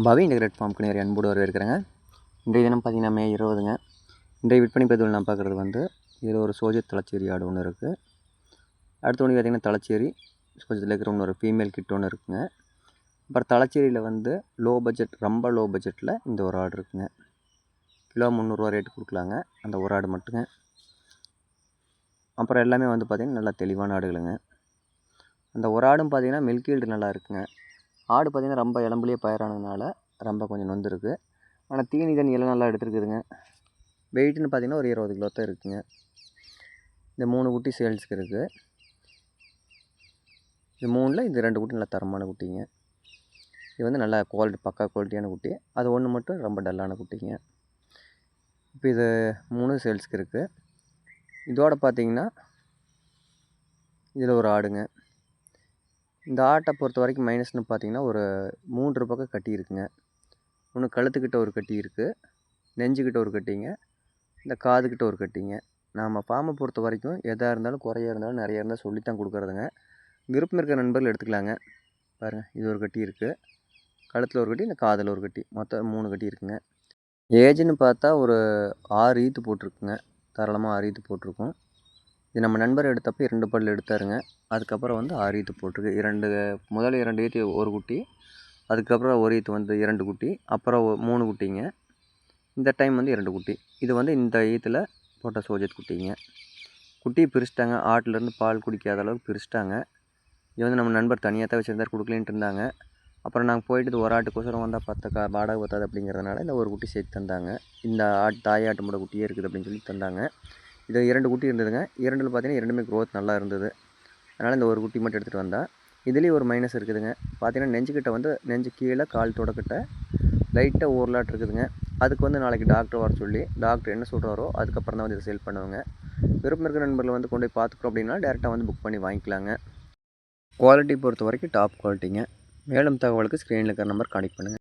பவி integrate form கணியர் அன்போடு வரவேற்கிறேங்க. இன்றைய தினம் பார்த்திங்கன்னா மே 20ங்க. இன்றைய விற்பனை பதிவில் நான் பார்க்குறது வந்து இதில் ஒரு சோஜத் தலைச்சேரி ஆடு ஒன்று இருக்குது. அடுத்த ஒன்று பார்த்திங்கன்னா தலைச்சேரி சோஜத்தில் இருக்கிற ஒன்று ஒரு ஃபீமேல் கிட் ஒன்று இருக்குங்க. அப்புறம் தலைச்சேரியில் வந்து லோ பட்ஜெட், ரொம்ப லோ பட்ஜெட்டில் இந்த ஒரு ஆடு இருக்குங்க. கிலோ 300 ரேட்டு கொடுக்கலாங்க அந்த ஒரு ஆடு மட்டுங்க. அப்புறம் எல்லாமே வந்து பார்த்திங்கன்னா நல்லா தெளிவான ஆடுகளுங்க. அந்த ஒரு ஆடும் பார்த்திங்கன்னா மில்க் ஈல்டு நல்லா இருக்குங்க. ஆடு பார்த்திங்கன்னா ரொம்ப இளம்புலேயே பயிரானதுனால ரொம்ப கொஞ்சம் நொந்துருக்கு. ஆனால் தீனி தண்ணி எல்லாம் நல்லா எடுத்துருக்குதுங்க. வெயிட்டுன்னு பார்த்திங்கன்னா ஒரு 20 கிலோ தான் இருக்குதுங்க. இந்த 3 குட்டி சேல்ஸுக்கு இருக்குது. இது 3ல் இந்த 2 குட்டி நல்லா தரமான குட்டிங்க. இது வந்து நல்லா குவாலிட்டி, பக்கா குவாலிட்டியான குட்டி. அது ஒன்று மட்டும் ரொம்ப டல்லான குட்டிங்க. இப்போ இது 3 சேல்ஸுக்கு இருக்குது. இதோட பார்த்திங்கன்னா இதில் ஒரு ஆடுங்க. இந்த ஆட்டை பொறுத்த வரைக்கும் மைனஸ்னு பார்த்திங்கன்னா ஒரு 3 பக்கம் கட்டி இருக்குங்க. ஒன்று கழுத்துக்கிட்ட ஒரு கட்டி இருக்குது, நெஞ்சுக்கிட்ட ஒரு கட்டிங்க, இந்த காதுக்கிட்ட ஒரு கட்டிங்க. நாம் ஃபார்மை பொறுத்த வரைக்கும் எதாக இருந்தாலும் குறையாக இருந்தாலும் நிறையா இருந்தால் சொல்லித்தான் கொடுக்குறதுங்க. விருப்பம் இருக்கிற நண்பர்கள் எடுத்துக்கலாங்க. பாருங்கள், இது ஒரு கட்டி இருக்குது, கழுத்தில் ஒரு கட்டி, இந்த காதில் ஒரு கட்டி, மொத்தம் 3 கட்டி இருக்குங்க. ஏஜ்னு பார்த்தா ஒரு 6 ஈத்து போட்டிருக்குங்க. தாராளமாக 6 ஈத்து போட்டிருக்கும். இது நம்ம நண்பர் எடுத்தப்போ 2 பல் எடுத்தாருங்க. அதுக்கப்புறம் வந்து 6 ஈத்து போட்டிருக்கு. முதல் 2 ஈத்து ஒரு குட்டி, அதுக்கப்புறம் ஒரு ஈத்து வந்து 2 குட்டி, அப்புறம் 3 குட்டிங்க. இந்த டைம் வந்து 2 குட்டி. இது வந்து இந்த ஈத்தில் போட்ட சோஜத் குட்டிங்க. குட்டியை பிரிச்சிட்டாங்க. ஆட்டிலேருந்து பால் குடிக்காத அளவுக்கு பிரிச்சிட்டாங்க. இது வந்து நம்ம நண்பர் தனியாக தான் வச்சுருந்தார், கொடுக்கலேன்ட்டு இருந்தாங்க. அப்புறம் நாங்கள் போயிட்டு இது ஒரு ஆட்டுக்கோசரம் வந்தால் வாடகை பத்தாது அப்படிங்கிறதுனால இந்த ஒரு குட்டி சேர்த்து தந்தாங்க. இந்த தாய் ஆட்டுமோட குட்டியே இருக்குது அப்படின்னு சொல்லி தந்தாங்க. இது 2 குட்டி இருந்ததுங்க. 2ல் பார்த்தீங்கன்னா 2மே க்ரோத் நல்லா இருந்தது. அதனால் இந்த ஒரு குட்டி மட்டும் எடுத்துகிட்டு வந்தேன். இதுலேயும் ஒரு மைனஸ் இருக்குதுங்க. பார்த்தீங்கன்னா நெஞ்சுக்கிட்ட வந்து நெஞ்சு கீழே கால் தொடக்கிட்ட லைட்டாக ஊரலாட்டு இருக்குதுங்க. அதுக்கு வந்து நாளைக்கு டாக்டர் வர சொல்லி டாக்டர் என்ன சொல்கிறாரோ அதுக்கப்புறம் தான் வந்து இதை சேல் பண்ணுவாங்க. விருப்பம் இருக்கிற நண்பர்கள் வந்து கொண்டு போய் பார்த்துக்கிறோம் அப்படின்னா டேரெக்டாக வந்து புக் பண்ணி வாங்கிக்கலாங்க. குவாலிட்டி பொறுத்த வரைக்கும் டாப் குவாலிட்டிங்க. மேலும் தகவலுக்கு ஸ்க்ரீனில் இருக்கிற நம்பர் கான்டெக்ட் பண்ணுங்கள்.